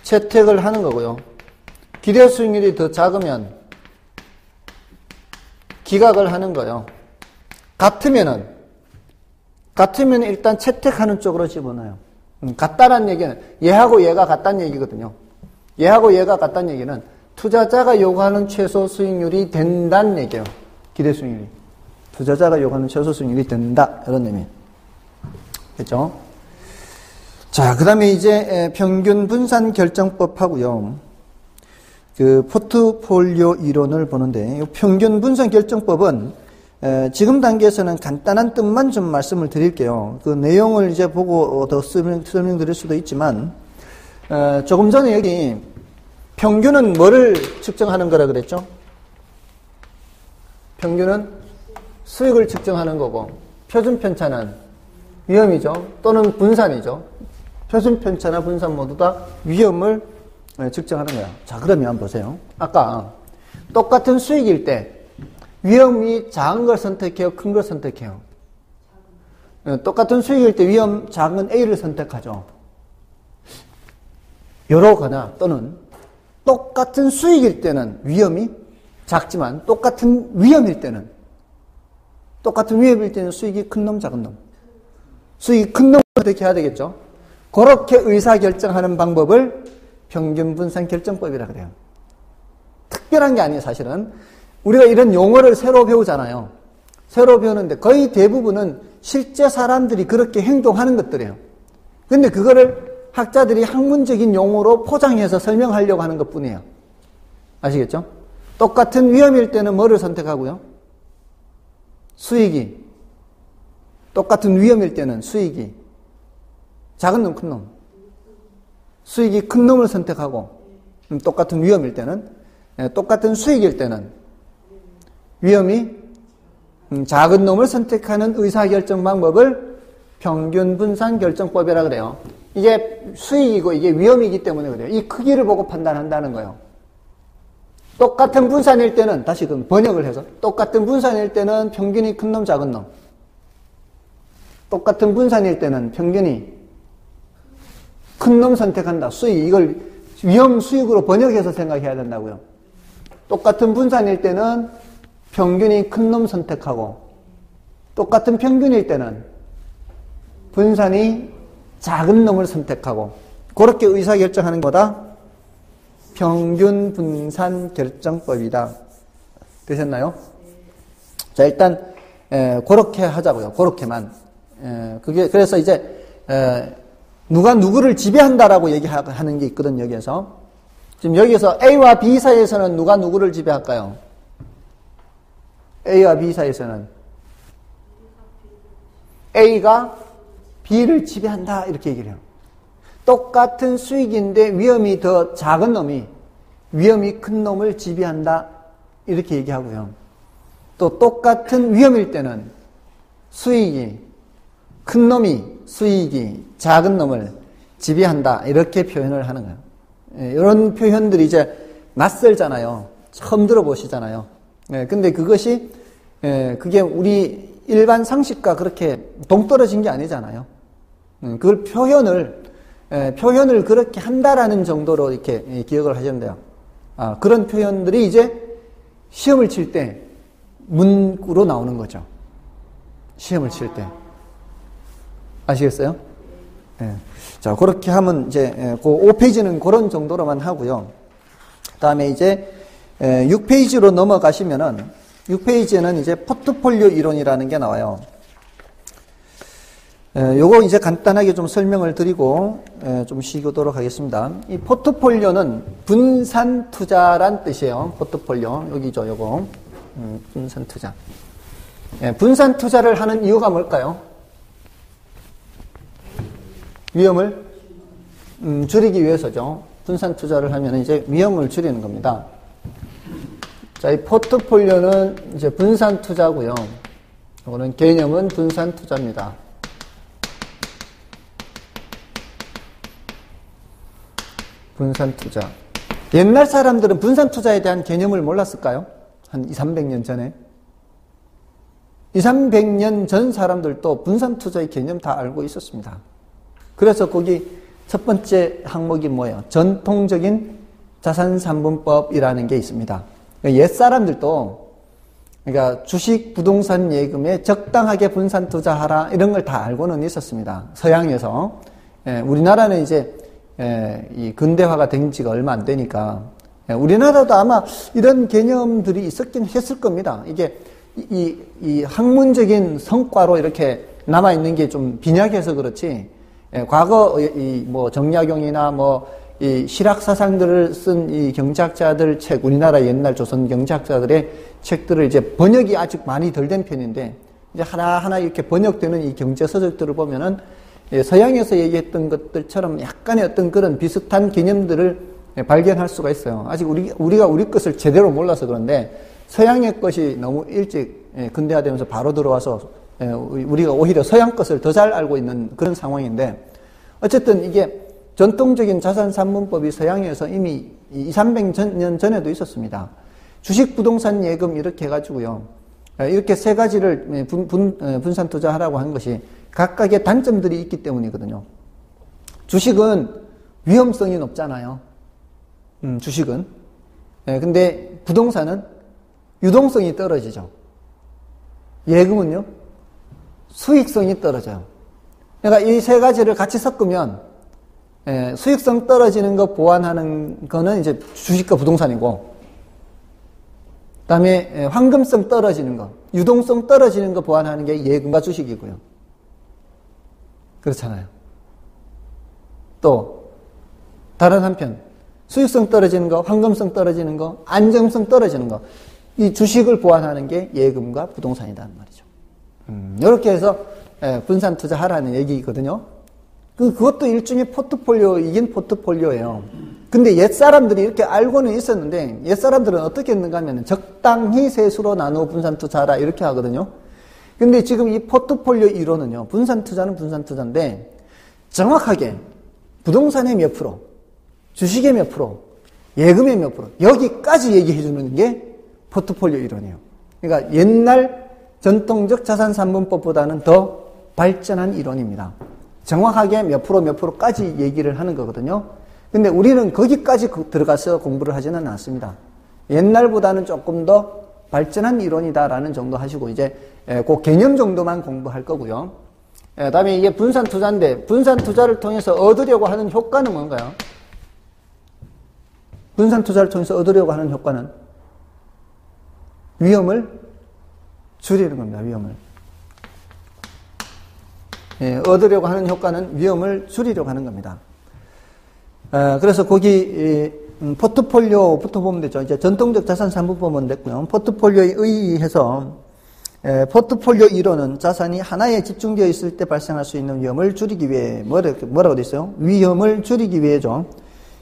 채택을 하는 거고요. 기대 수익률이 더 작으면 기각을 하는 거예요. 같으면 일단 채택하는 쪽으로 집어넣어요. 같다란 얘기는 얘하고 얘가 같다는 얘기거든요. 얘하고 얘가 같다는 얘기는 투자자가 요구하는 최소 수익률이 된다는 얘기예요. 기대 수익률이. 투자자가 요구하는 최소 수익률이 된다. 이런 의미. 그렇죠? 자, 그 다음에 이제 평균 분산 결정법 하고요. 그 포트폴리오 이론을 보는데 이 평균 분산 결정법은 지금 단계에서는 간단한 뜻만 좀 말씀을 드릴게요. 그 내용을 이제 보고 더 설명드릴 수도 있지만 조금 전에 여기 평균은 뭐를 측정하는 거라 그랬죠? 평균은 수익을 측정하는 거고 표준편차는 위험이죠. 또는 분산이죠. 표준편차나 분산 모두 다 위험을 측정하는 거야. 자, 그러면 한번 보세요. 아까 똑같은 수익일 때 위험이 작은 걸 선택해요? 큰 걸 선택해요? 똑같은 수익일 때 위험 작은 A를 선택하죠. 요러거나 또는 똑같은 수익일 때는 위험이 작지만 똑같은 위험일 때는 수익이 큰 놈 작은 놈. 수익이 큰 놈을 선택해야 되겠죠. 그렇게 의사결정하는 방법을 평균분산결정법이라 그래요. 특별한 게 아니에요, 사실은. 우리가 이런 용어를 새로 배우잖아요. 새로 배우는데 거의 대부분은 실제 사람들이 그렇게 행동하는 것들이에요. 근데 그거를 학자들이 학문적인 용어로 포장해서 설명하려고 하는 것 뿐이에요. 아시겠죠? 똑같은 위험일 때는 뭐를 선택하고요? 수익이. 똑같은 위험일 때는 수익이. 작은 놈, 큰 놈. 수익이 큰 놈을 선택하고, 똑같은 위험일 때는, 똑같은 수익일 때는 위험이 작은 놈을 선택하는 의사결정 방법을 평균분산결정법이라 그래요. 이게 수익이고 이게 위험이기 때문에 그래요. 이 크기를 보고 판단한다는 거예요. 똑같은 분산일 때는, 다시 그럼 번역을 해서, 똑같은 분산일 때는 평균이 큰 놈, 작은 놈. 똑같은 분산일 때는 평균이 큰 놈 선택한다. 수익. 이걸 위험 수익으로 번역해서 생각해야 된다고요. 똑같은 분산일 때는 평균이 큰 놈 선택하고, 똑같은 평균일 때는 분산이 작은 놈을 선택하고, 그렇게 의사결정하는 거다. 평균분산결정법이다. 되셨나요? 자, 일단 그렇게 하자고요. 그렇게만. 그래서 이제 누가 누구를 지배한다라고 얘기하는 게 있거든요, 여기에서. 지금 여기에서 A와 B 사이에서는 누가 누구를 지배할까요? A와 B 사이에서는 A가 B를 지배한다, 이렇게 얘기를 해요. 똑같은 수익인데 위험이 더 작은 놈이 위험이 큰 놈을 지배한다, 이렇게 얘기하고요. 또 똑같은 위험일 때는 수익이 큰 놈이 수익이 작은 놈을 지배한다, 이렇게 표현을 하는 거예요. 이런 표현들이 이제 낯설잖아요. 처음 들어보시잖아요. 근데 그것이 그게 우리 일반 상식과 그렇게 동떨어진 게 아니잖아요. 그걸 표현을 그렇게 한다라는 정도로 이렇게 기억을 하시면 돼요. 그런 표현들이 이제 시험을 칠 때 문구로 나오는 거죠. 시험을 칠 때. 아시겠어요? 네. 자, 그렇게 하면 이제 그 5페이지는 그런 정도로만 하고요. 그다음에 이제 6페이지로 넘어가시면은 6페이지에는 이제 포트폴리오 이론이라는 게 나와요. 요거 이제 간단하게 좀 설명을 드리고 좀 쉬도록 하겠습니다. 이 포트폴리오는 분산 투자란 뜻이에요. 포트폴리오 여기죠, 요거. 분산 투자. 분산 투자를 하는 이유가 뭘까요? 위험을 줄이기 위해서죠. 분산 투자를 하면 이제 위험을 줄이는 겁니다. 자, 이 포트폴리오는 이제 분산 투자고요. 이거는 개념은 분산 투자입니다. 분산 투자. 옛날 사람들은 분산 투자에 대한 개념을 몰랐을까요? 한 200~300년 전에. 200~300년 전 사람들도 분산 투자의 개념 다 알고 있었습니다. 그래서 거기 첫 번째 항목이 뭐예요? 전통적인 자산산분법이라는 게 있습니다. 옛 사람들도 그러니까 주식, 부동산, 예금에 적당하게 분산 투자하라 이런 걸 다 알고는 있었습니다. 서양에서. 우리나라는 이제 이 근대화가 된 지가 얼마 안 되니까 우리나라도 아마 이런 개념들이 있었긴 했을 겁니다. 이게 이 학문적인 성과로 이렇게 남아 있는 게 좀 빈약해서 그렇지. 과거 뭐 정약용이나 이 실학 사상들을 쓴 이 경제학자들 책, 우리나라 옛날 조선 경제학자들의 책들을 이제 번역이 아직 많이 덜 된 편인데 이제 하나하나 이렇게 번역되는 이 경제 서적들을 보면은 서양에서 얘기했던 것들처럼 약간의 어떤 그런 비슷한 개념들을 발견할 수가 있어요. 아직 우리가 우리 것을 제대로 몰라서 그런데 서양의 것이 너무 일찍 근대화되면서 바로 들어와서 우리가 오히려 서양 것을 더 잘 알고 있는 그런 상황인데 어쨌든 이게 전통적인 자산산분법이 서양에서 이미 200~300년 전에도 있었습니다. 주식, 부동산, 예금 이렇게 해가지고요. 이렇게 세 가지를 분산 투자하라고 한 것이 각각의 단점들이 있기 때문이거든요. 주식은 위험성이 높잖아요. 주식은. 근데 부동산은 유동성이 떨어지죠. 예금은요? 수익성이 떨어져요. 그러니까 이 세 가지를 같이 섞으면 수익성 떨어지는 거 보완하는 거는 이제 주식과 부동산이고 그다음에 황금성 떨어지는 거, 유동성 떨어지는 거 보완하는 게 예금과 주식이고요. 그렇잖아요. 또 다른 한편 수익성 떨어지는 거, 황금성 떨어지는 거, 안정성 떨어지는 거 이 주식을 보완하는 게 예금과 부동산이라는 말이죠. 이렇게 해서 분산 투자하라는 얘기거든요. 그것도 일종의 포트폴리오이긴 포트폴리오예요. 근데 옛 사람들이 이렇게 알고는 있었는데 옛 사람들은 어떻게 했는가 하면 적당히 세수로 나누어 분산 투자하라 이렇게 하거든요. 근데 지금 이 포트폴리오 이론은요. 분산 투자는 분산 투자인데 정확하게 부동산의 몇 프로, 주식의 몇 프로, 예금의 몇 프로 여기까지 얘기해 주는 게 포트폴리오 이론이에요. 그러니까 옛날 전통적 자산산분법보다는 더 발전한 이론입니다. 정확하게 몇 프로까지 얘기를 하는 거거든요. 근데 우리는 거기까지 들어가서 공부를 하지는 않습니다. 옛날보다는 조금 더 발전한 이론이다라는 정도 하시고 이제 그 개념 정도만 공부할 거고요. 다음에 이게 분산 투자인데 분산 투자를 통해서 얻으려고 하는 효과는 뭔가요? 분산 투자를 통해서 얻으려고 하는 효과는 위험을 줄이는 겁니다. 위험을. 얻으려고 하는 효과는 위험을 줄이려고 하는 겁니다. 그래서 거기 포트폴리오부터 보면 되죠. 이제 전통적 자산산분법은 됐고요. 포트폴리오에 의해서 포트폴리오 이론은 자산이 하나에 집중되어 있을 때 발생할 수 있는 위험을 줄이기 위해 뭐라고 돼 있어요? 위험을 줄이기 위해죠.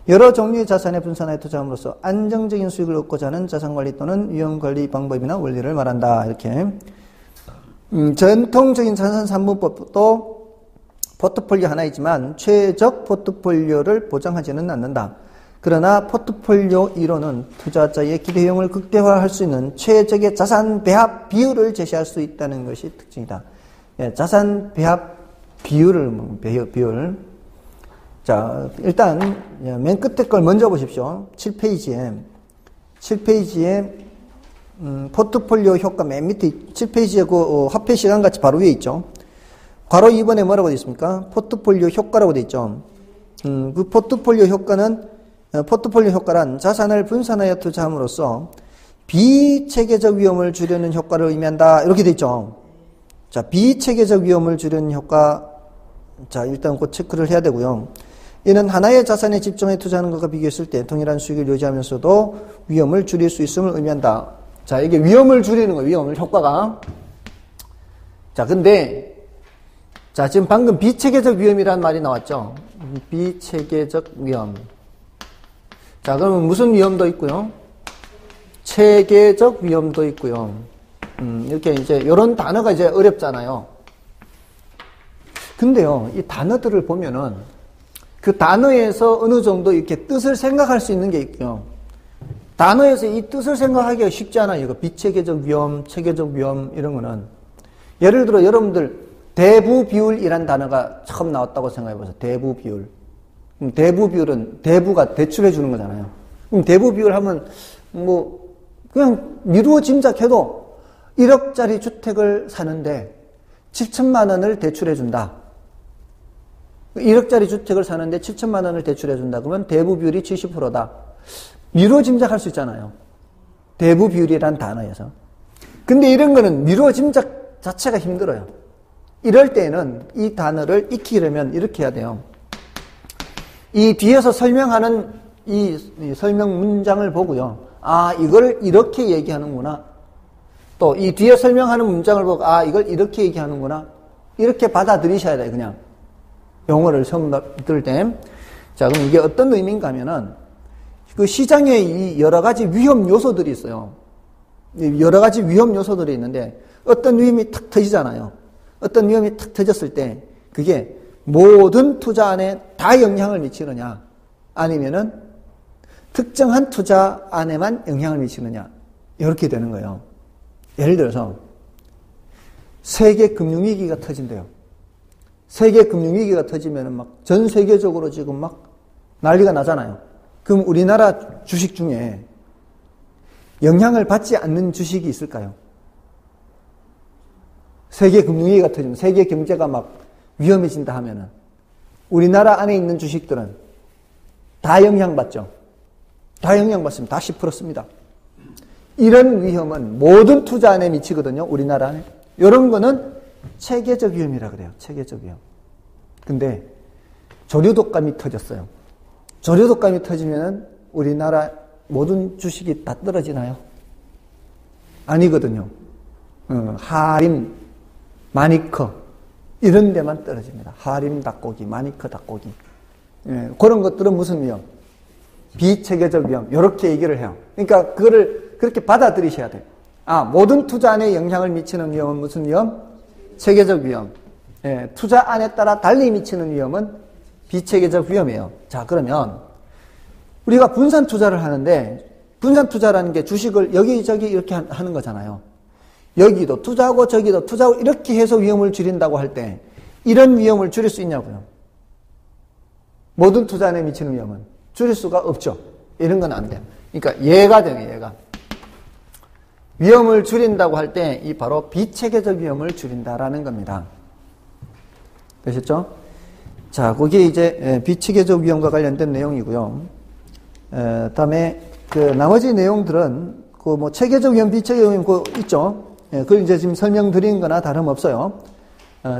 여러 종류의 자산의 분산에 투자함으로써 안정적인 수익을 얻고자 하는 자산관리 또는 위험관리 방법이나 원리를 말한다. 이렇게 전통적인 자산산분법도 포트폴리오 하나이지만 최적 포트폴리오를 보장하지는 않는다. 그러나 포트폴리오 이론은 투자자의 기대형을 극대화할 수 있는 최적의 자산 배합 비율을 제시할 수 있다는 것이 특징이다. 자산 배합 비율. 자, 일단 맨 끝에 걸 먼저 보십시오. 7페이지에 포트폴리오 효과 맨 밑에 7페이지에 그 화폐 시간 같이 바로 위에 있죠. 괄호 2번에 뭐라고 되어 있습니까? 포트폴리오 효과라고 되어 있죠. 그 포트폴리오 효과란 자산을 분산하여 투자함으로써 비체계적 위험을 줄이는 효과를 의미한다. 이렇게 되어 있죠. 자, 비체계적 위험을 줄이는 효과. 자, 일단 그 체크를 해야 되고요. 이는 하나의 자산에 집중해 투자하는 것과 비교했을 때 동일한 수익을 유지하면서도 위험을 줄일 수 있음을 의미한다. 자, 이게 위험을 줄이는 거예요. 위험을, 효과가. 자, 근데 자, 지금 방금 비체계적 위험이라는 말이 나왔죠. 비체계적 위험. 자, 그러면 무슨 위험도 있고요? 체계적 위험도 있고요. 이렇게 이제 이런 단어가 이제 어렵잖아요. 근데요, 이 단어들을 보면은 그 단어에서 어느 정도 이렇게 뜻을 생각할 수 있는 게 있고요. 단어에서 이 뜻을 생각하기가 쉽지 않아요. 이거 비체계적 위험, 체계적 위험 이런 거는. 예를 들어 여러분들 대부비율이란 단어가 처음 나왔다고 생각해 보세요. 대부비율. 대부비율은 대부가 대출해 주는 거잖아요. 그럼 대부비율 하면 뭐 그냥 미루어 짐작해도 1억짜리 주택을 사는데 7천만 원을 대출해 준다. 1억짜리 주택을 사는데 7천만 원을 대출해 준다. 그러면 대부비율이 70%다. 미루어 짐작할 수 있잖아요. 대부비율이란 단어에서. 근데 이런 거는 미루어 짐작 자체가 힘들어요. 이럴 때는 이 단어를 익히려면 이렇게 해야 돼요. 이 뒤에서 설명하는 이 설명 문장을 보고요. 아, 이걸 이렇게 얘기하는구나. 또 이 뒤에 설명하는 문장을 보고 아, 이걸 이렇게 얘기하는구나. 이렇게 받아들이셔야 돼요, 그냥. 용어를 처음 들을 때. 자, 그럼 이게 어떤 의미인가 하면은 그 시장에 이 여러 가지 위험 요소들이 있어요. 여러 가지 위험 요소들이 있는데 어떤 위험이 탁 터지잖아요. 어떤 위험이 탁 터졌을 때 그게 모든 투자 안에 다 영향을 미치느냐 아니면은 특정한 투자 안에만 영향을 미치느냐 이렇게 되는 거예요. 예를 들어서 세계 금융위기가 터진대요. 세계 금융위기가 터지면은 막 전 세계적으로 지금 막 난리가 나잖아요. 그럼 우리나라 주식 중에 영향을 받지 않는 주식이 있을까요? 세계 금융위기가 터지면 세계 경제가 막 위험해진다 하면은 우리나라 안에 있는 주식들은 다 영향받죠. 다 영향받습니다. 다 10% 씁니다. 이런 위험은 모든 투자 안에 미치거든요. 우리나라 안에. 이런 거는 체계적 위험이라 그래요. 체계적 위험. 근데 조류독감이 터졌어요. 조류독감이 터지면 우리나라 모든 주식이 다 떨어지나요? 아니거든요. 하림, 마니커 이런 데만 떨어집니다. 하림 닭고기, 마니커 닭고기. 예, 그런 것들은 무슨 위험? 비체계적 위험. 이렇게 얘기를 해요. 그러니까 그거를 그렇게 받아들이셔야 돼요. 아, 모든 투자 안에 영향을 미치는 위험은 무슨 위험? 체계적 위험. 예, 투자 안에 따라 달리 미치는 위험은 비체계적 위험이에요. 자, 그러면 우리가 분산 투자를 하는데 분산 투자라는 게 주식을 여기저기 이렇게 하는 거잖아요. 여기도 투자하고 저기도 투자하고 이렇게 해서 위험을 줄인다고 할 때 이런 위험을 줄일 수 있냐고요. 모든 투자 안에 미치는 위험은 줄일 수가 없죠. 이런 건 안 돼요. 그러니까 얘가 돼요. 얘가. 위험을 줄인다고 할 때 이 바로 비체계적 위험을 줄인다라는 겁니다. 되셨죠? 자, 거기에 이제 비체계적 위험과 관련된 내용이고요. 다음에 그 나머지 내용들은 그 뭐 체계적 위험, 비체계적 위험 그 있죠. 그걸 이제 지금 설명드린 거나 다름없어요.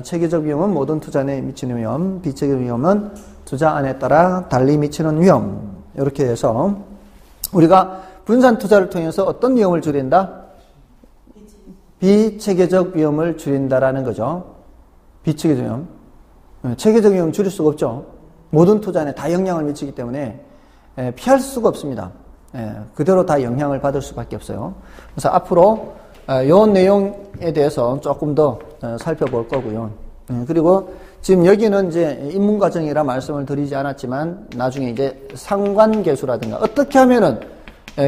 체계적 위험은 모든 투자 안에 미치는 위험, 비체계적 위험은 투자 안에 따라 달리 미치는 위험. 이렇게 해서 우리가 분산 투자를 통해서 어떤 위험을 줄인다? 비체계적 위험을 줄인다라는 거죠. 비체계적 위험. 체계적 위험은 줄일 수가 없죠. 모든 투자 안에 다 영향을 미치기 때문에 피할 수가 없습니다. 그대로 다 영향을 받을 수밖에 없어요. 그래서 앞으로 이 내용에 대해서 조금 더 살펴볼 거고요. 그리고 지금 여기는 이제 입문과정이라 말씀을 드리지 않았지만 나중에 이제 상관계수라든가 어떻게 하면은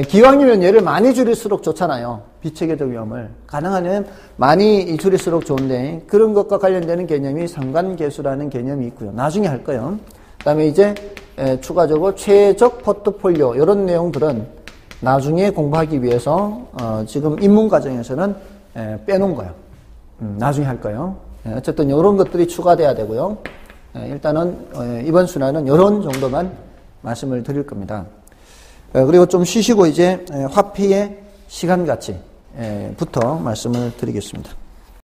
기왕이면 얘를 많이 줄일수록 좋잖아요. 비체계적 위험을. 가능하면 많이 줄일수록 좋은데 그런 것과 관련되는 개념이 상관계수라는 개념이 있고요. 나중에 할 거예요. 그 다음에 이제 추가적으로 최적 포트폴리오 이런 내용들은 나중에 공부하기 위해서 지금 입문과정에서는 빼놓은 거예요. 나중에 할 거예요. 어쨌든 이런 것들이 추가돼야 되고요. 일단은 이번 순화는 이런 정도만 말씀을 드릴 겁니다. 그리고 좀 쉬시고 이제 화폐의 시간가치부터 말씀을 드리겠습니다.